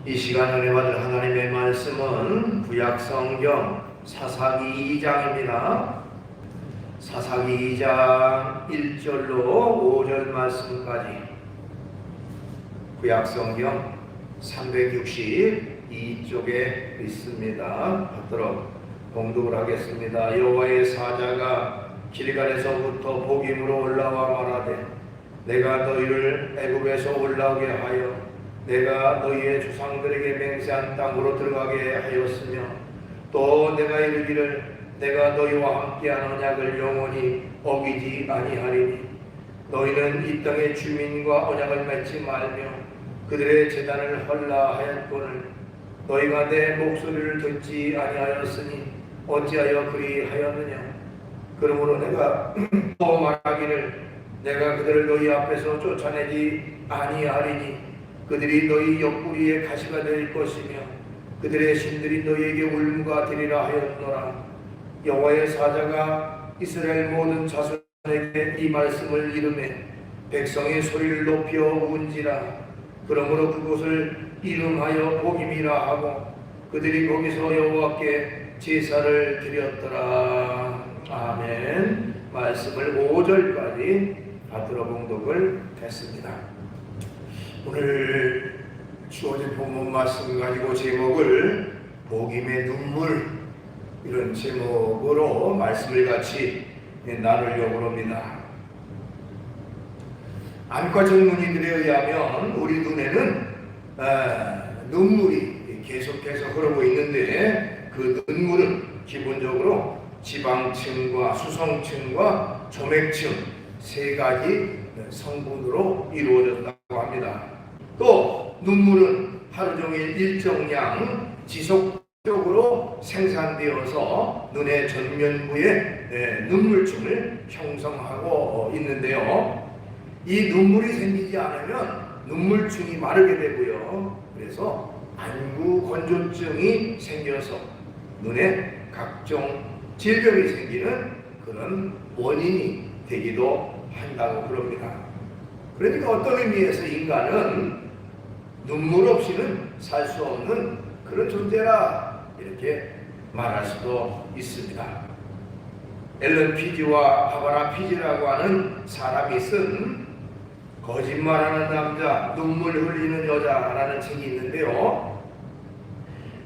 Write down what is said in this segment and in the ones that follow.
이 시간 은혜 받을 하나님의 말씀은 구약성경 사사기 2장입니다. 사사기 2장 1절로 5절 말씀까지 구약성경 362쪽에 있습니다. 받도록 봉독을 하겠습니다. 여호와의 사자가 길갈에서부터 복임으로 올라와 말하되 내가 너희를 애굽에서 올라오게 하여 내가 너희의 조상들에게 맹세한 땅으로 들어가게 하였으며 또 내가 이르기를 내가 너희와 함께한 언약을 영원히 어기지 아니하리니 너희는 이 땅의 주민과 언약을 맺지 말며 그들의 제단을 헐라 하였거늘 너희가 내 목소리를 듣지 아니하였으니 어찌하여 그리하였느냐. 그러므로 내가 또 말하기를 내가 그들을 너희 앞에서 쫓아내지 아니하리니 그들이 너희 옆구리에 가시가 될 것이며 그들의 신들이 너희에게 울무가 되리라 하였노라. 여호와의 사자가 이스라엘 모든 자손에게 이 말씀을 이르매 백성의 소리를 높여 운지라. 그러므로 그곳을 이름하여 복임이라 하고 그들이 거기서 여호와께 제사를 드렸더라. 아멘. 말씀을 5절까지 받들어 봉독을 했습니다. 오늘 주어진 본문 말씀 가지고 제목을 복임의 눈물 이런 제목으로 말씀을 같이 나누려고 합니다. 안과 전문의들에 의하면 우리 눈에는 눈물이 계속해서 흐르고 있는데 그 눈물은 기본적으로 지방층과 수성층과 조맥층 세 가지 성분으로 이루어졌다고 합니다. 또 눈물은 하루 종일 일정량 지속적으로 생산되어서 눈의 전면부에 눈물층을 형성하고 있는데요. 이 눈물이 생기지 않으면 눈물층이 마르게 되고요. 그래서 안구 건조증이 생겨서 눈에 각종 질병이 생기는 그런 원인이 되기도 한다고 그럽니다. 그러니까 어떤 의미에서 인간은 눈물 없이는 살 수 없는 그런 존재라 이렇게 말할 수도 있습니다. 앨런 피지와 바바라 피지라고 하는 사람이 쓴 거짓말하는 남자, 눈물 흘리는 여자라는 책이 있는데요.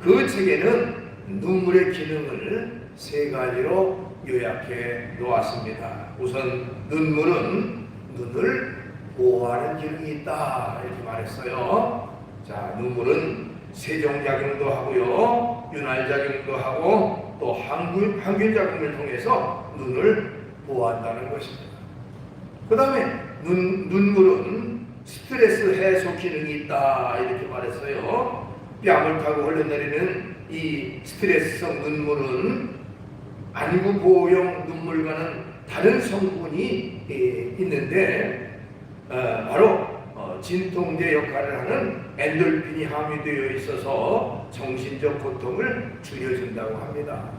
그 책에는 눈물의 기능을 세 가지로 요약해 놓았습니다. 우선 눈물은 눈을 보호하는 기능이 있다 이렇게 말했어요. 자, 눈물은 세정작용도 하고요, 윤활작용도 하고 또 항균작용을 통해서 눈을 보호한다는 것입니다. 그 다음에 눈물은 스트레스 해소 기능이 있다 이렇게 말했어요. 뺨을 타고 흘러내리는 이 스트레스성 눈물은 안구 보호용 눈물과는 다른 성분이 있는데 바로 진통제 역할을 하는 엔돌핀이 함유되어 있어서 정신적 고통을 줄여준다고 합니다.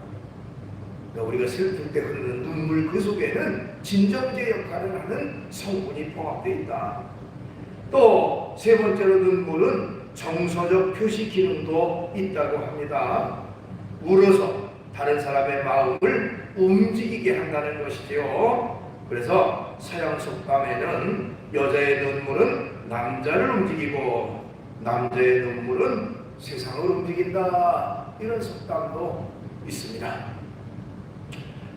우리가 슬플 때 흐르는 눈물 그 속에는 진정제 역할을 하는 성분이 포함되어 있다. 또 세 번째로 눈물은 정서적 표시 기능도 있다고 합니다. 울어서 다른 사람의 마음을 움직이게 한다는 것이지요. 그래서 서양 속담에는 여자의 눈물은 남자를 움직이고 남자의 눈물은 세상을 움직인다 이런 속담도 있습니다.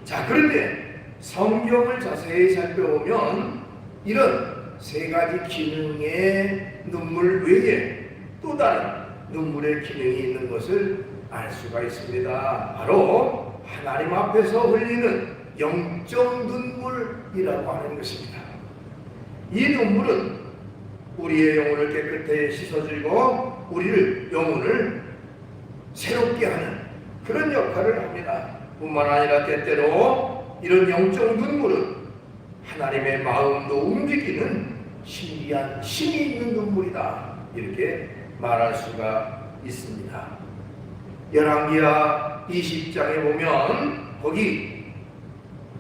자, 그런데 성경을 자세히 살펴보면 이런 세 가지 기능의 눈물 외에 또 다른 눈물의 기능이 있는 것을 알 수가 있습니다. 바로 하나님 앞에서 흘리는 영적 눈물이라고 하는 것입니다. 이 눈물은 우리의 영혼을 깨끗하게 씻어주고 우리를 영혼을 새롭게 하는 그런 역할을 합니다. 뿐만 아니라 때때로 이런 영적 눈물은 하나님의 마음도 움직이는 신비한 힘이 있는 눈물이다 이렇게 말할 수가 있습니다. 열왕기하 20장에 보면 거기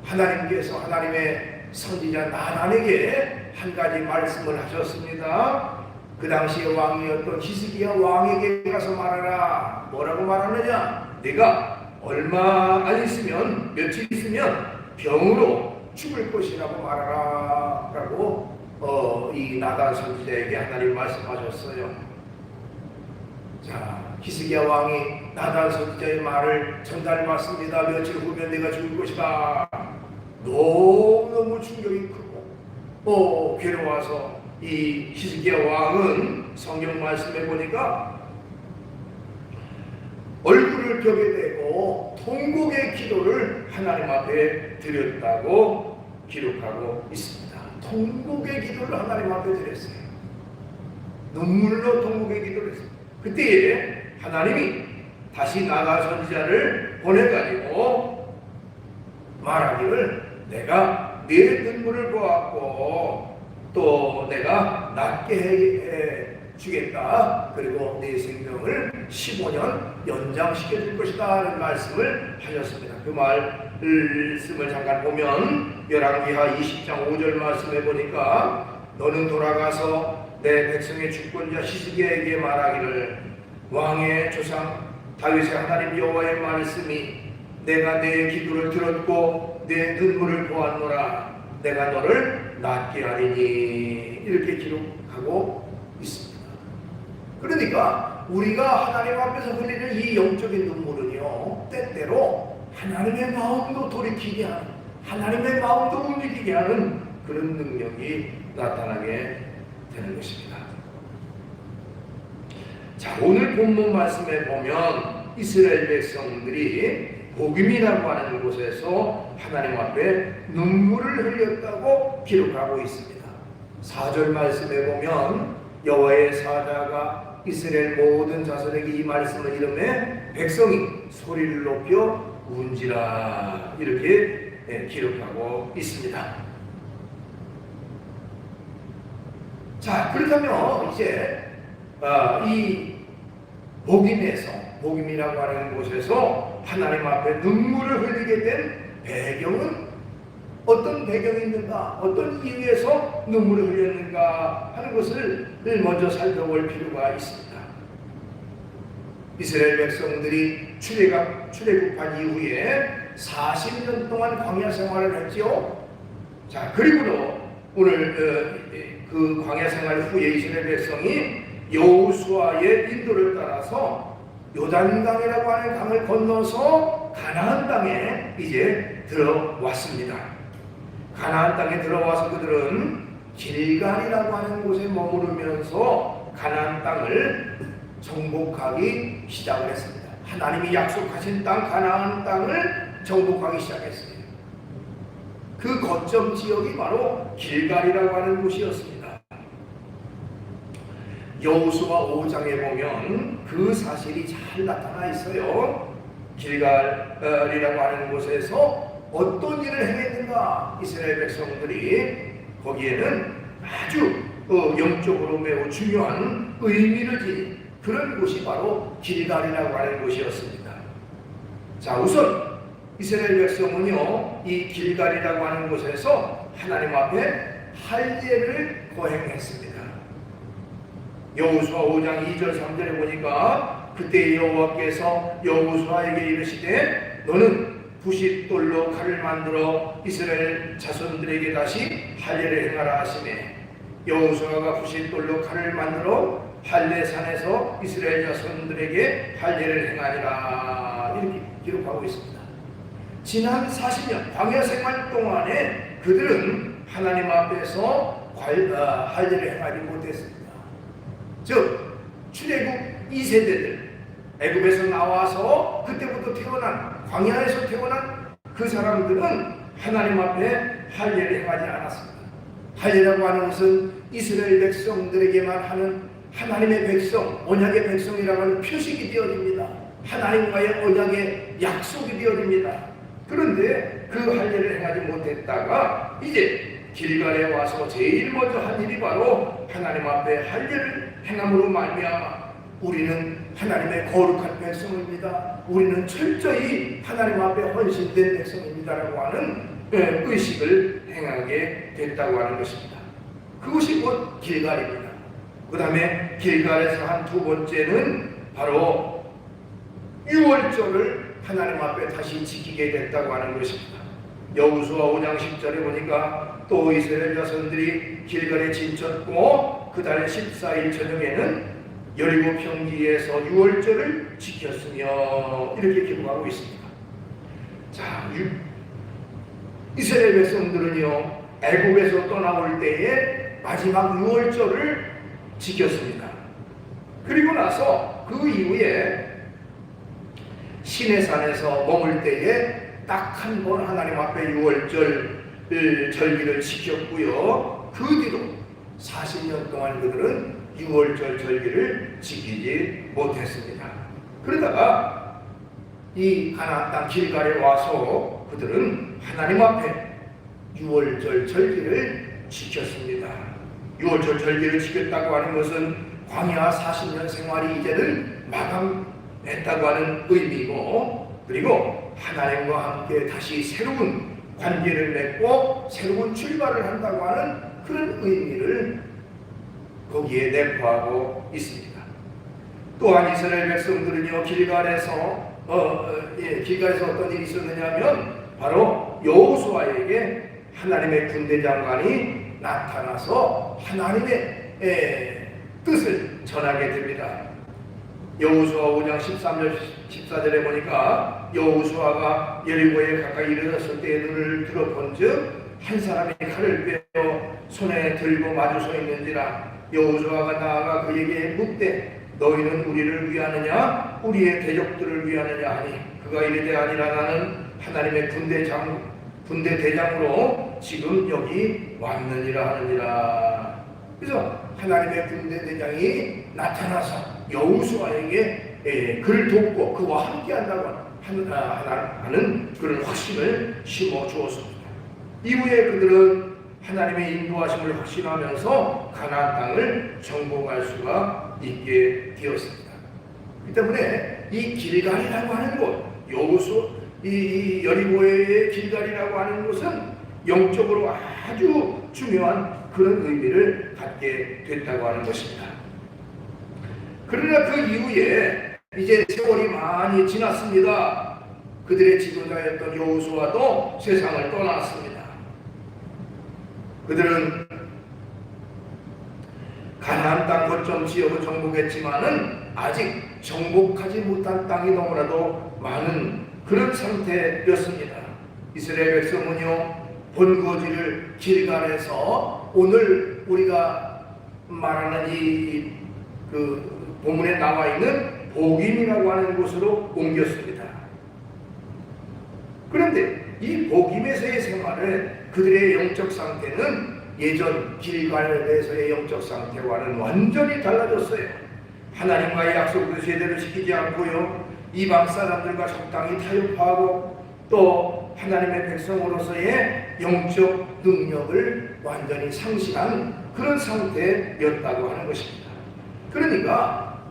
하나님께서 하나님의 선지자 나단에게 한 가지 말씀을 하셨습니다. 그 당시의 왕이었던 히스기야 왕에게 가서 말하라. 뭐라고 말하느냐? 내가 얼마 안 있으면, 며칠 있으면 병으로 죽을 것이라고 말하라 라고 이 나단 선지자에게 하나님 말씀하셨어요. 자, 히스기야 왕이 나단 선지자의 말을 전달받습니다. 며칠 후면 내가 죽을 것이다. 너무너무 충격이 크고 괴로워서 이 히스기야 왕은 성경 말씀에 보니까 얼굴을 벽에 대고 통곡의 기도를 하나님 앞에 드렸다고 기록하고 있습니다. 통곡의 기도를 하나님 앞에 드렸어요. 눈물로 통곡의 기도를 했어요. 그때에 하나님이 다시 나단 선지자를 보내가지고 말하기를 내가 네 눈물을 보았고 또 내가 낫게 해 주겠다. 그리고 네 생명을 15년 연장시켜 줄 것이다 라는 말씀을 하셨습니다. 그 말씀을 잠깐 보면 열왕기하 20장 5절 말씀에 보니까 너는 돌아가서 내 백성의 주권자 히스기야에게 말하기를 왕의 조상 다윗의 하나님 여호와의 말씀이 내가 내 기도를 들었고 내 눈물을 보았노라. 내가 너를 낫게 하리니. 이렇게 기록하고 있습니다. 그러니까 우리가 하나님 앞에서 흘리는 이 영적인 눈물은요, 때때로 하나님의 마음도 돌이키게 하는, 하나님의 마음도 움직이게 하는 그런 능력이 나타나게 되는 것입니다. 자, 오늘 본문 말씀에 보면 이스라엘 백성들이 복임이라고 하는 곳에서 하나님 앞에 눈물을 흘렸다고 기록하고 있습니다. 4절 말씀에 보면 여호와의 사자가 이스라엘 모든 자손에게 이 말씀을 이르매 백성이 소리를 높여 운지라. 이렇게 기록하고 있습니다. 자, 그렇다면 이제 이 복임이라고 하는 곳에서 하나님 앞에 눈물을 흘리게 된 배경은 어떤 배경이 있는가, 어떤 이유에서 눈물을 흘렸는가 하는 것을 먼저 살펴볼 필요가 있습니다. 이스라엘 백성들이 출애굽한 이후에 40년 동안 광야 생활을 했지요. 자, 그리고도 오늘 그 광야 생활 후에 이스라엘 백성이 여호수아의 인도를 따라서 요단강이라고 하는 강을 건너서 가나안 땅에 이제 들어왔습니다. 가나안 땅에 들어와서 그들은 길갈이라고 하는 곳에 머무르면서 가나안 땅을 정복하기 시작을 했습니다. 하나님이 약속하신 땅 가나안 땅을 정복하기 시작했습니다. 그 거점 지역이 바로 길갈이라고 하는 곳이었습니다. 여호수아 5장에 보면 그 사실이 잘 나타나 있어요. 길갈이라고 하는 곳에서 어떤 일을 행했는가? 이스라엘 백성들이 거기에는 아주 영적으로 매우 중요한 의미를 지닌 그런 곳이 바로 길갈이라고 하는 곳이었습니다. 자, 우선 이스라엘 백성은요, 이 길갈이라고 하는 곳에서 하나님 앞에 할례를 거행했습니다. 여호수아 5장 2절 3절에 보니까 그때 여호와께서 여호수아에게 이르시되 너는 부싯돌로 칼을 만들어 이스라엘 자손들에게 다시 할례를 행하라 하시매 여호수아가 부싯돌로 칼을 만들어 할례산에서 이스라엘 자손들에게 할례를 행하니라. 이렇게 기록하고 있습니다. 지난 40년 광야 생활 동안에 그들은 하나님 앞에서 할례를 행하지 못했습니다. 즉 출애굽 2세대들 애굽에서 나와서 그때부터 태어난 광야에서 태어난 그 사람들은 하나님 앞에 할례를 행하지 않았습니다. 할례라고 하는 것은 이스라엘 백성들에게만 하는 하나님의 백성, 언약의 백성이라고 하는 표식이 되어집니다. 하나님과의 언약의 약속이 되어집니다. 그런데 그 할례를 행하지 못했다가 이제 길갈에 와서 제일 먼저 한 일이 바로 하나님 앞에 할례를 행함으로 말미암아 우리는 하나님의 거룩한 백성입니다. 우리는 철저히 하나님 앞에 헌신된 백성입니다라고 하는 의식을 행하게 됐다고 하는 것입니다. 그것이 곧 길갈입니다. 그 다음에 길갈에서 한 두 번째는 바로 유월절을 하나님 앞에 다시 지키게 됐다고 하는 것입니다. 여호수아 5장 10절에 보니까 또 이스라엘 자손들이 길갈에 진쳤고 그달 14일 저녁에는 여리고 평지에서 유월절을 지켰으며 이렇게 기록하고 있습니다. 자, 이스라엘 백성들은요 애굽에서 떠나올 때에 마지막 유월절을 지켰습니다. 그리고 나서 그 이후에 시내산에서 머물 때에 딱 한 번 하나님 앞에 유월절 절기를 지켰고요. 그 뒤로 40년 동안 그들은 유월절 절기를 지키지 못했습니다. 그러다가 이 가나안 땅 길갈에 와서 그들은 하나님 앞에 유월절 절기를 지켰습니다. 유월절 절기를 지켰다고 하는 것은 광야 40년 생활이 이제는 마감했다고 하는 의미고, 그리고 하나님과 함께 다시 새로운 관계를 맺고 새로운 출발을 한다고 하는 그런 의미를 거기에 내포하고 있습니다. 또한 이스라엘 백성들은요 길갈에서 어떤 일이 있었느냐면 바로 여호수아에게 하나님의 군대 장관이 나타나서 하나님의 뜻을 전하게 됩니다. 여호수아 5장 13절 14절에 보니까 여호수아가 여리고에 가까이 이르렀을 때에 눈을 들어본즉 한 사람이 칼을 빼어 손에 들고 마주 서 있는지라. 여호수아가 나아가 그에게 묻되 너희는 우리를 위하느냐 우리의 대적들을 위하느냐 하니 그가 이르되 아니라 나는 하나님의 군대 대장으로 지금 여기 왔느니라 하느니라. 그래서 하나님의 군대 대장이 나타나서 여호수아에게 그를 돕고 그와 함께한다고 하는 그런 확신을 심어 주었습니다. 이후에 그들은 하나님의 인도하심을 확신하면서 가나안 땅을 정복할 수가 있게 되었습니다. 그 때문에 이 길갈이라고 하는 곳, 이 여리고의 길갈이라고 하는 곳은 영적으로 아주 중요한 그런 의미를 갖게 됐다고 하는 것입니다. 그러나 그 이후에 이제 세월이 많이 지났습니다. 그들의 지도자였던 여호수아도 세상을 떠났습니다. 그들은 가나안 땅 거점 지역을 정복했지만은 아직 정복하지 못한 땅이 너무나도 많은 그런 상태였습니다. 이스라엘 백성은요 본거지를 길갈에서 오늘 우리가 말하는 그 본문에 나와 있는 보김이라고 하는 곳으로 옮겼습니다. 그런데 이 보김에서의 생활은 그들의 영적 상태는 예전 길갈에서의 영적 상태와는 완전히 달라졌어요. 하나님과의 약속을 제대로 지키지 않고요 이방 사람들과 적당히 타협하고 또 하나님의 백성으로서의 영적 능력을 완전히 상실한 그런 상태였다고 하는 것입니다. 그러니까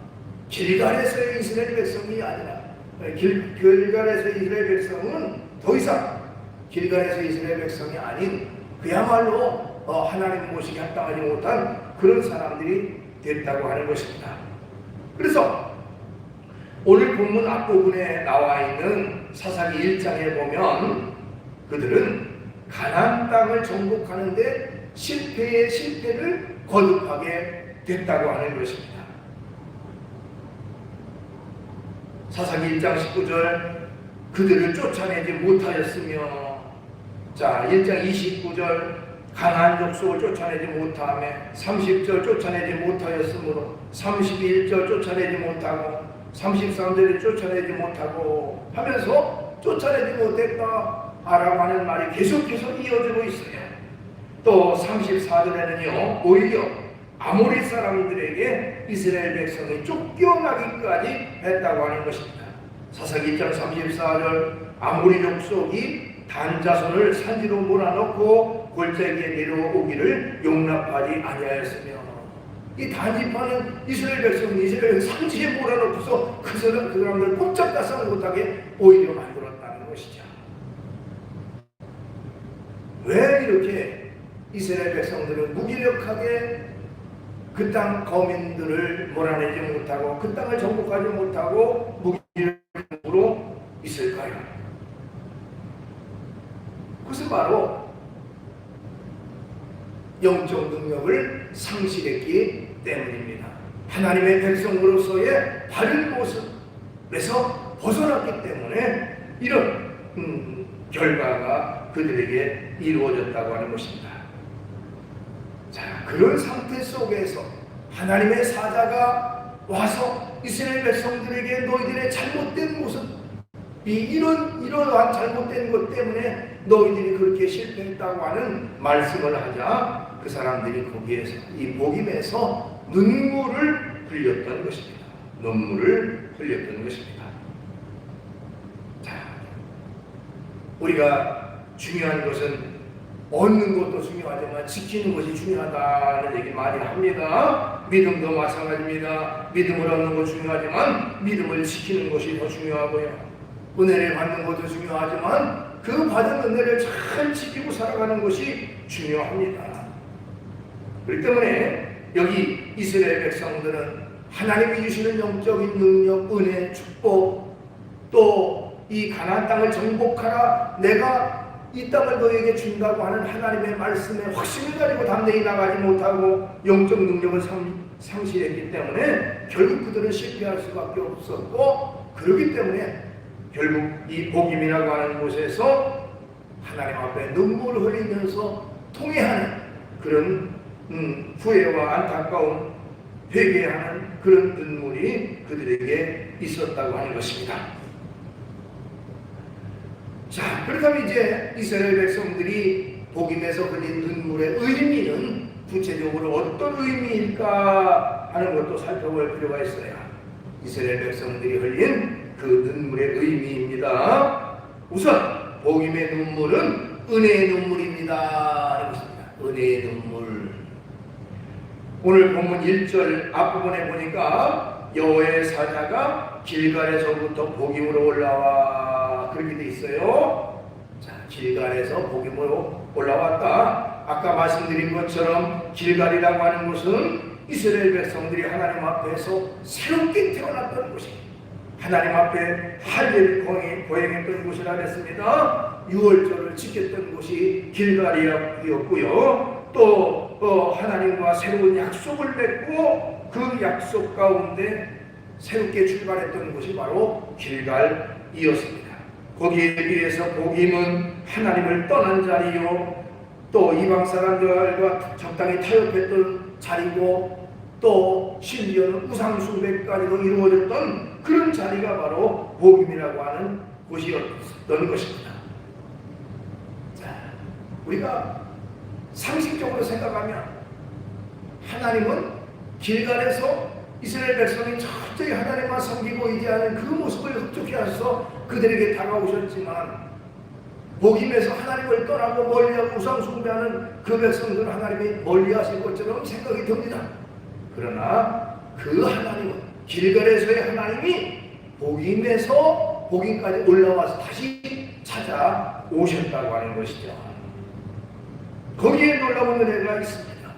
길갈에서의 이스라엘 백성이 아니라 길갈에서의 이스라엘 백성은 더 이상 길갈에서 이스라엘 백성이 아닌 그야말로 하나님 모시기 합당하지 못한 그런 사람들이 됐다고 하는 것입니다. 그래서 오늘 본문 앞부분에 나와 있는 사사기 1장에 보면 그들은 가나안 땅을 정복하는데 실패의 실패를 거듭하게 됐다고 하는 것입니다. 사사기 1장 19절 그들을 쫓아내지 못하였으며, 자 1장 29절 가나안 족속을 쫓아내지 못하며 30절 쫓아내지 못하였으므로 31절 쫓아내지 못하고 33절에 쫓아내지 못하고 하면서 쫓아내지 못했다 라고 하는 말이 계속해서 이어지고 있어요. 또 34절에는요 오히려 아모리 사람들에게 이스라엘 백성이 쫓겨나기까지 했다고 하는 것입니다. 사사기 1장 34절 아모리 족속이 단 자손을 산지로 몰아넣고 골짜기에 내려오기를 용납하지 아니하였으며, 이 단지파는 이스라엘 백성은 이스라엘 산지에 몰아넣고서 그 사람들 꼼짝달싹을 못하게 오히려 만들었다는 것이죠. 왜 이렇게 이스라엘 백성들은 무기력하게 그 땅 거민들을 몰아내지 못하고 그 땅을 정복하지 못하고 무기력으로 있을까요? 그것은 바로 영적 능력을 상실했기 때문입니다. 하나님의 백성으로서의 바른 모습에서 벗어났기 때문에 이런 결과가 그들에게 이루어졌다고 하는 것입니다. 자, 그런 상태 속에서 하나님의 사자가 와서 이스라엘 백성들에게 너희들의 잘못된 모습, 이러한 잘못된 것 때문에 너희들이 그렇게 실패했다고 하는 말씀을 하자 그 사람들이 거기에서 이 복임에서 눈물을 흘렸던 것입니다. 눈물을 흘렸던 것입니다. 자, 우리가 중요한 것은 얻는 것도 중요하지만 지키는 것이 중요하다는 얘기 많이 합니다. 믿음도 마찬가지입니다. 믿음을 얻는 것도 중요하지만 믿음을 지키는 것이 더 중요하고요. 은혜를 받는 것도 중요하지만 그 받은 은혜를 잘 지키고 살아가는 것이 중요합니다. 그렇기 때문에 여기 이스라엘 백성들은 하나님이 주시는 영적인 능력, 은혜, 축복, 또 이 가나안 땅을 정복하라, 내가 이 땅을 너에게 준다고 하는 하나님의 말씀에 확신을 가지고 담대히 나가지 못하고 영적 능력을 상실했기 때문에 결국 그들은 실패할 수밖에 없었고, 그렇기 때문에 결국 이 복임이라고 하는 곳에서 하나님 앞에 눈물을 흘리면서 통회하는 그런 후회와 안타까운 회개하는 그런 눈물이 그들에게 있었다고 하는 것입니다. 자, 그렇다면 이제 이스라엘 백성들이 복임에서 흘린 눈물의 의미는 구체적으로 어떤 의미일까 하는 것도 살펴볼 필요가 있어요. 이스라엘 백성들이 흘린 그 눈물의 의미입니다. 우선 복임의 눈물은 은혜의 눈물입니다. 은혜의 눈물. 오늘 본문 1절 앞부분에 보니까 여호와의 사자가 길갈에서부터 복임으로 올라와, 그렇게 돼 있어요. 자, 길갈에서 복임으로 올라왔다. 아까 말씀드린 것처럼 길갈이라고 하는 것은 이스라엘 백성들이 하나님 앞에서 새롭게 태어났던 곳이에요. 하나님 앞에 할례를 거행했던 곳이라 그랬습니다. 유월절을 지켰던 곳이 길갈이었고요. 또 하나님과 새로운 약속을 맺고 그 약속 가운데 새롭게 출발했던 곳이 바로 길갈이었습니다. 거기에 비해서 복임은 하나님을 떠난 자리요, 또 이방 사람들과 적당히 타협했던 자리고, 또 심지어는 우상 숭배까지도 이루어졌던 그런 자리가 바로 복임이라고 하는 곳이었던 것입니다. 자, 우리가 상식적으로 생각하면 하나님은 길갈에서 이스라엘 백성이 철저히 하나님만 섬기고 의지하는 그 모습을 흡족해 하셔서 그들에게 다가오셨지만, 복임에서 하나님을 떠나고 멀리하고 우상 숭배하는 그 백성들은 하나님이 멀리하실 것처럼 생각이 듭니다. 그러나 그 하나님은, 길갈에서의 하나님이 복임에서 복임까지 올라와서 다시 찾아오셨다고 하는 것이죠. 거기에 놀라운 은혜가 있습니다.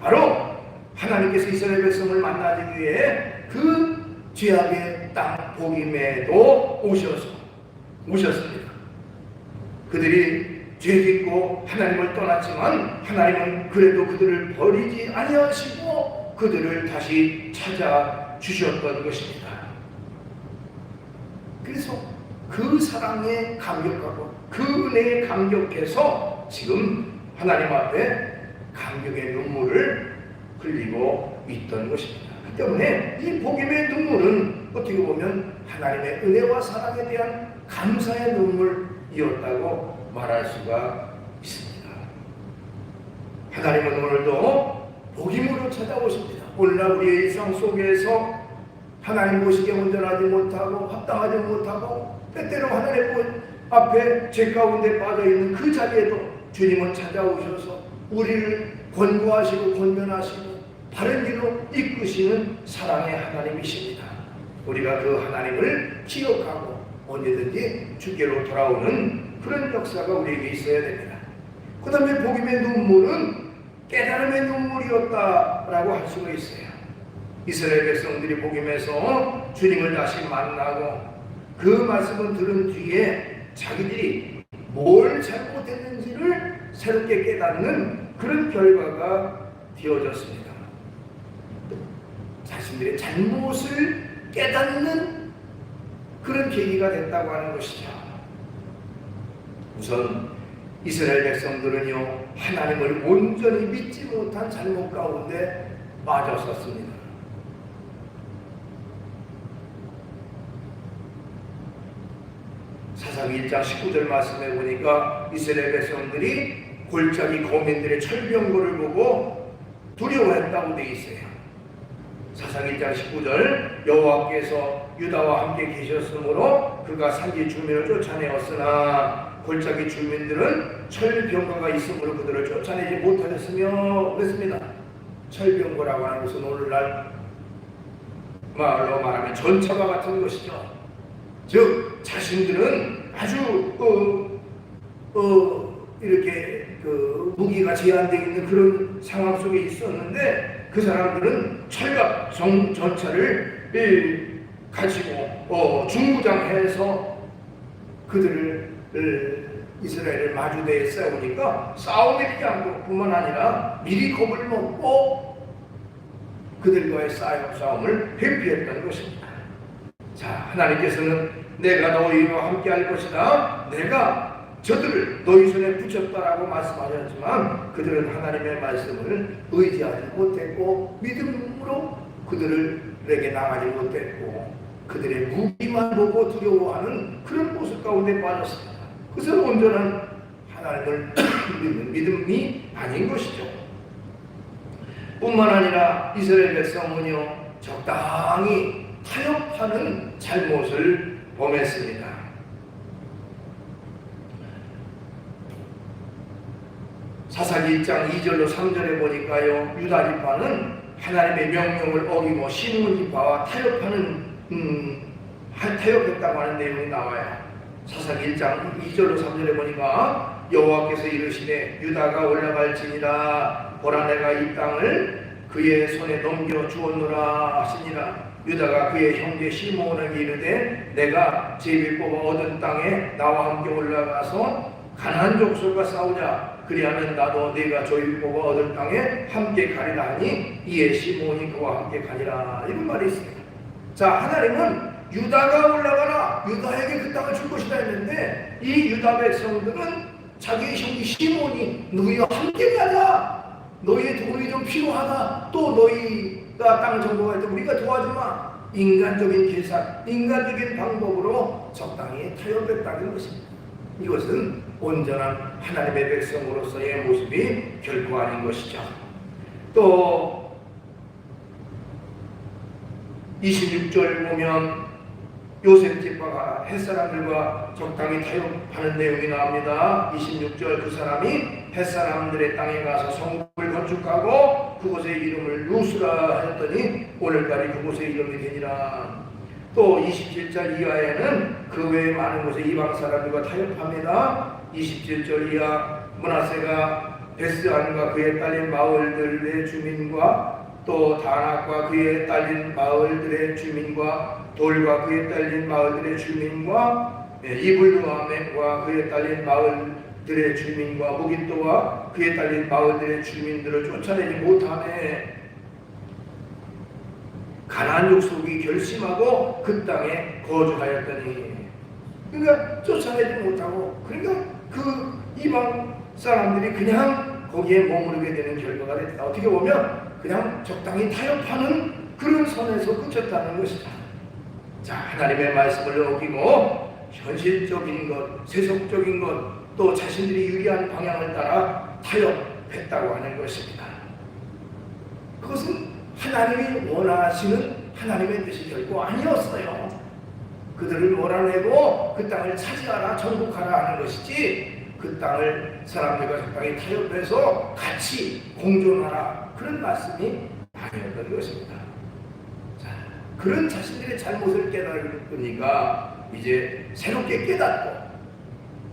바로 하나님께서 이스라엘 백성을 만나기 위해 그 죄악의 땅 복임에도 오셨습니다. 그들이 죄 짓고 하나님을 떠났지만 하나님은 그래도 그들을 버리지 아니하시고 그들을 다시 찾아주셨던 것입니다. 그래서 그 사랑에 감격하고 그 은혜에 감격해서 지금 하나님 앞에 감격의 눈물을 흘리고 있던 것입니다. 그 때문에 이 복임의 눈물은 어떻게 보면 하나님의 은혜와 사랑에 대한 감사의 눈물이었다고 말할 수가 있습니다. 하나님은 오늘도 복임으로 찾아오십니다. 오늘날 우리의 일상 속에서 하나님 보시기에 온전하지 못하고 합당하지 못하고 때때로 하나님 앞에 죄 가운데 빠져있는 그 자리에도 주님은 찾아오셔서 우리를 권고하시고 권면하시고 바른 길로 이끄시는 사랑의 하나님이십니다. 우리가 그 하나님을 기억하고 언제든지 주께로 돌아오는 그런 역사가 우리에게 있어야 됩니다. 그 다음에 복임의 눈물은 깨달음의 눈물이었다라고 할 수가 있어요. 이스라엘 백성들이 복음에서 주님을 다시 만나고 그 말씀을 들은 뒤에 자기들이 뭘 잘못했는지를 새롭게 깨닫는 그런 결과가 되어졌습니다. 자신들의 잘못을 깨닫는 그런 계기가 됐다고 하는 것이죠. 우선 이스라엘 백성들은요, 하나님을 온전히 믿지 못한 잘못 가운데 빠졌었습니다. 사사기 1장 19절 말씀해 보니까 이스라엘 백성들이 골짜기 거민들의 철병거를 보고 두려워했다고 되어 있어요. 사사기 1장 19절 여호와께서 유다와 함께 계셨으므로 그가 산지 주민을 쫓아내었으나 골짜기 주민들은 철병거가 있으므로 그들을 쫓아내지 못하였으며 그랬습니다. 철병거라고 하는 것은 오늘날 말로 말하면 전차와 같은 것이죠. 즉 자신들은 아주 이렇게 무기가 제한되어 있는 그런 상황 속에 있었는데 그 사람들은 철갑 전차를 가지고 중무장해서 그들을 이스라엘을 마주대에 싸우니까 싸움이 그냥 뿐만 아니라 미리 겁을 먹고 그들과의 싸움을 회피했던 것입니다. 자, 하나님께서는 내가 너희와 함께 할 것이다, 내가 저들을 너희 손에 붙였다라고 말씀하셨지만 그들은 하나님의 말씀을 의지하지 못했고 믿음으로 그들에게 나가지 못했고 그들의 무기만 보고 두려워하는 그런 모습 가운데 빠졌습니다. 그것은 온전한 하나님을 믿는 믿음이 아닌 것이죠. 뿐만 아니라 이스라엘 백성은요, 적당히 타협하는 잘못을 범했습니다. 사사기 1장 2절로 3절에 보니까요, 유다 지파는 하나님의 명령을 어기고 시므온 지파와 타협했다고 하는 내용이 나와요. 사사기 1장 2절로 3절에 보니까 여호와께서 이르시되 유다가 올라갈지니라 보라 내가 이 땅을 그의 손에 넘겨 주었노라 하시니라. 유다가 그의 형제 시므온에게 이르되 내가 제비 뽑아 얻은 땅에 나와 함께 올라가서 가나안 족속과 싸우자. 그리하면 나도 네가 조비 뽑아 얻은 땅에 함께 가리라 하니 이에 시므온이 그와 함께 가니라. 이런 말이 있습니다. 자, 하나님은 유다가 올라가라, 유다에게 그 땅을 줄 것이다 했는데 이 유다 백성들은 자기의 형제 시므온이 너희와 함께 가자, 너희의 도움이 좀 필요하다, 또 너희가 땅 정복할 때 우리가 도와주마, 인간적인 계산, 인간적인 방법으로 적당히 타협했다는 것입니다. 이것은 온전한 하나님의 백성으로서의 모습이 결코 아닌 것이죠. 또 26절 보면 요셉 지파가 햇사람들과 적당히 타협하는 내용이 나옵니다. 26절 그 사람이 햇사람들의 땅에 가서 성읍을 건축하고 그곳의 이름을 루스라 하였더니 오늘까지 그곳의 이름이 되니라. 또 27절 이하에는 그 외에 많은 곳에 이방 사람들과 타협합니다. 27절 이하 므낫세가 베스안과 그에 딸린 마을들의 주민과 또 다낙과 그에 딸린 마을들의 주민과 돌과 그에 딸린 마을들의 주민과 이블루암과 그에 딸린 마을들의 주민과 무깃도와 그에 딸린 마을들의 주민들을 쫓아내지 못하네. 가나안 족속이 결심하고 그 땅에 거주하였더니, 그러니까 쫓아내지 못하고, 그러니까 그 이방 사람들이 그냥 거기에 머무르게 되는 결과가 됐다. 어떻게 보면 그냥 적당히 타협하는 그런 선에서 그쳤다는 것이다. 자, 하나님의 말씀을 어기고 현실적인 것, 세속적인 것, 또 자신들이 유리한 방향을 따라 타협했다고 하는 것입니다. 그것은 하나님이 원하시는 하나님의 뜻이 결코 아니었어요. 그들을 몰아내고 그 땅을 차지하라, 정복하라 하는 것이지, 그 땅을 사람들과 적당히 타협해서 같이 공존하라, 그런 말씀이 아니었던 것입니다. 자, 그런 자신들의 잘못을 깨달으니까 이제 새롭게 깨닫고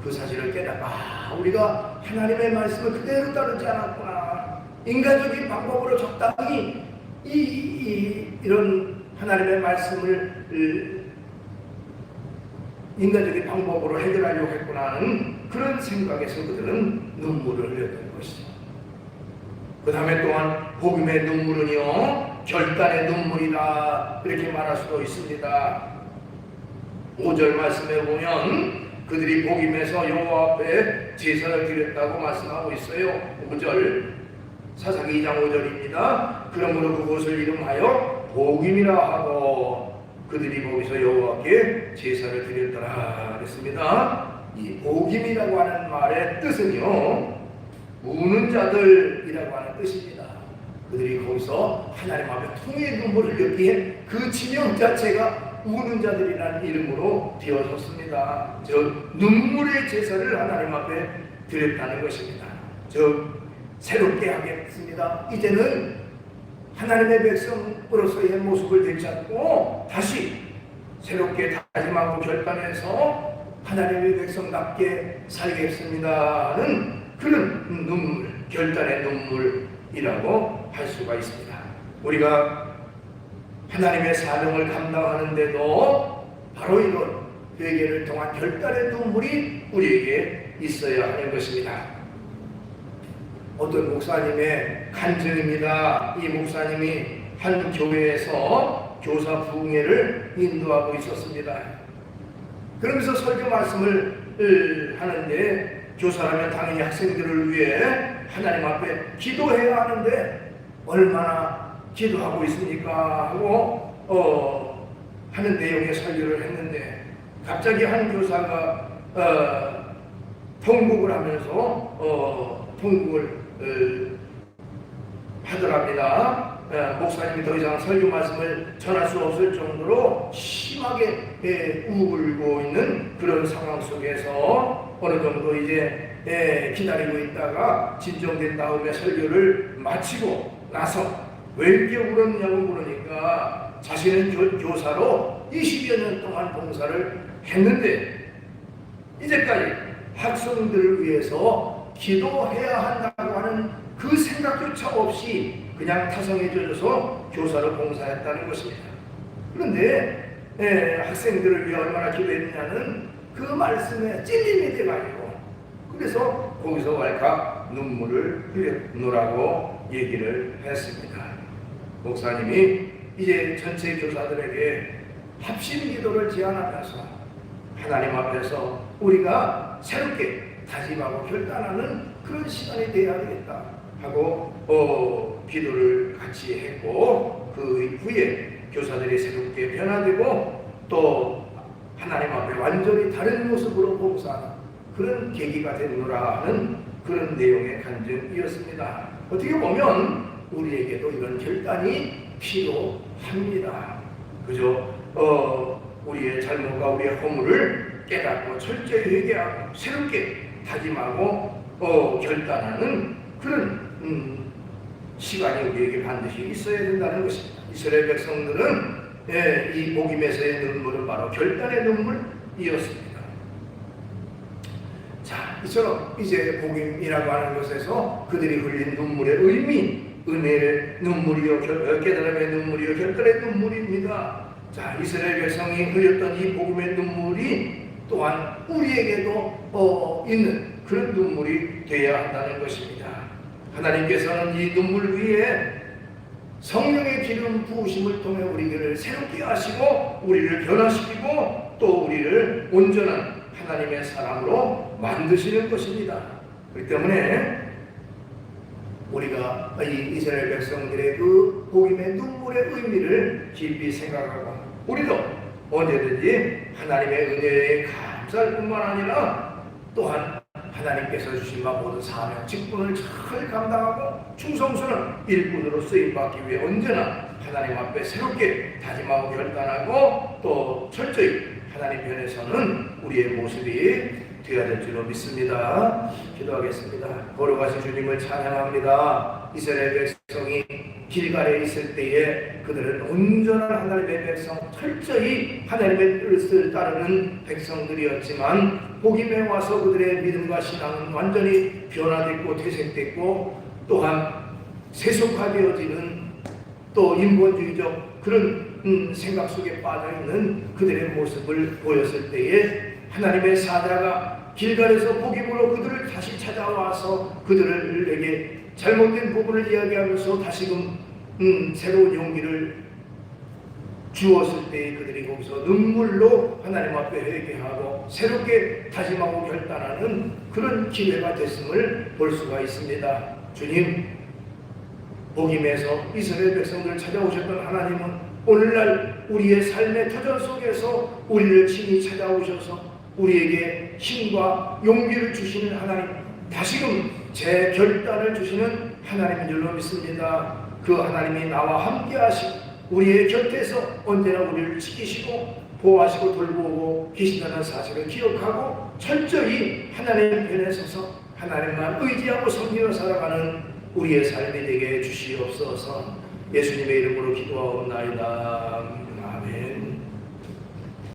그 사실을 깨닫고, 우리가 하나님의 말씀을 그대로 따르지 않았구나, 인간적인 방법으로 적당히 이런 하나님의 말씀을 인간적인 방법으로 해결하려고 했구나 하는 그런 생각에서 그들은 눈물을 흘렸던 것이죠. 그 다음에 또한 복음의 눈물은요, 결단의 눈물이다, 이렇게 말할 수도 있습니다. 5절 말씀에 보면 그들이 복임에서 여호와 앞에 제사를 드렸다고 말씀하고 있어요. 5절, 사사기 2장 5절입니다. 그러므로 그곳을 이름하여 복임이라 하고 그들이 거기서 여호와께 제사를 드렸더라 그랬습니다. 이 복임이라고 하는 말의 뜻은요, 우는 자들이라고 하는 뜻입니다. 그들이 거기서 하나님 앞에 통의 눈물을 흘렸기에 그 지명 자체가 우는 자들이라는 이름으로 되어졌습니다. 즉 눈물의 제사를 하나님 앞에 드렸다는 것입니다. 즉 새롭게 하겠습니다. 이제는 하나님의 백성으로서의 모습을 되찾고 다시 새롭게 다짐하고 결단해서 하나님의 백성답게 살겠습니다는 그런 눈물, 결단의 눈물이라고 할 수가 있습니다. 우리가 하나님의 사명을 감당하는데도 바로 이런 회개를 통한 결단의 눈물이 우리에게 있어야 하는 것입니다. 어떤 목사님의 간증입니다. 이 목사님이 한 교회에서 교사 부흥회를 인도하고 있었습니다. 그러면서 설교 말씀을 하는데 교사라면 당연히 학생들을 위해 하나님 앞에 기도해야 하는데 얼마나 기도하고 있습니까? 하고 하는 내용의 설교를 했는데 갑자기 한 교사가 통곡을 하면서 통곡을 하더랍니다. 목사님이 더 이상 설교 말씀을 전할 수 없을 정도로 심하게 울고 있는 그런 상황 속에서 어느 정도 이제 기다리고 있다가 진정된 다음에 설교를 마치고 나서 왜 이렇게 울었냐고 물으니까 자신은 교사로 20여 년 동안 봉사를 했는데 이제까지 학생들을 위해서 기도해야 한다고 하는 그 생각조차 없이 그냥 타성에 젖어서 교사로 봉사했다는 것입니다. 그런데 학생들을 위해 얼마나 기도했느냐는 그 말씀에 찔림이 돼가지고 그래서 거기서 왈칵 눈물을 흘렸노라고 얘기를 했습니다. 목사님이 이제 전체 교사들에게 합심 기도를 제안하면서 하나님 앞에서 우리가 새롭게 다짐하고 결단하는 그런 시간이 되어야 되겠다 하고 기도를 같이 했고 그 후에 교사들이 새롭게 변화되고 또 하나님 앞에 완전히 다른 모습으로 봉사하는 그런 계기가 되노라 하는 그런 내용의 간증이었습니다. 어떻게 보면 우리에게도 이런 결단이 필요합니다. 그죠? 우리의 잘못과 우리의 허물을 깨닫고 철저히 회개하고 새롭게 다짐하고 결단하는 그런 시간이 우리에게 반드시 있어야 된다는 것입니다. 이스라엘 백성들은 이 복임에서의 눈물은 바로 결단의 눈물이었습니다. 자, 이처럼 이제 복임이라고 하는 것에서 그들이 흘린 눈물의 의미, 은혜의 눈물이요, 깨달음의 눈물이요, 결단의 눈물입니다. 자, 이스라엘 백성이 흘렸던 이 복음의 눈물이 또한 우리에게도 있는 그런 눈물이 되어야 한다는 것입니다. 하나님께서는 이 눈물 위에 성령의 기름 부으심을 통해 우리를 새롭게 하시고 우리를 변화시키고 또 우리를 온전한 하나님의 사람으로 만드시는 것입니다. 그렇기 때문에 우리가 이 이스라엘 백성들의 그 복임의 눈물의 의미를 깊이 생각하고 우리도 언제든지 하나님의 은혜에 감사할 뿐만 아니라 또한 하나님께서 주신 모든 사명, 직분을 잘 감당하고 충성스러운 일꾼으로 쓰임받기 위해 언제나 하나님 앞에 새롭게 다짐하고 결단하고 또 철저히 하나님 편에서는 우리의 모습이 되어야 될 줄로 믿습니다. 기도하겠습니다. 거룩하신 주님을 찬양합니다. 이스라엘 백성이 길갈에 있을 때에 그들은 온전한 하나님의 백성, 철저히 하나님의 뜻을 따르는 백성들이었지만 복임에 와서 그들의 믿음과 신앙은 완전히 변화됐고 퇴색됐고 또한 세속화되어지는 또 인본주의적 그런 생각 속에 빠져있는 그들의 모습을 보였을 때에 하나님의 사자가 길갈에서 복임으로 그들을 다시 찾아와서 그들에게 잘못된 부분을 이야기하면서 다시금 새로운 용기를 주었을 때 그들이 거기서 눈물로 하나님 앞에 회개하고 새롭게 다짐하고 결단하는 그런 기회가 됐음을 볼 수가 있습니다. 주님, 복임에서 이스라엘 백성들을 찾아오셨던 하나님은 오늘날 우리의 삶의 터전 속에서 우리를 친히 찾아오셔서 우리에게 힘과 용기를 주시는 하나님, 다시금 재결단을 주시는 하나님인 줄로 믿습니다. 그 하나님이 나와 함께 하시고 우리의 곁에서 언제나 우리를 지키시고 보호하시고 돌보고 계신다는 사실을 기억하고 철저히 하나님 편에 서서 하나님만 의지하고 섬기며 살아가는 우리의 삶이 되게 주시옵소서. 예수님의 이름으로 기도하옵나이다.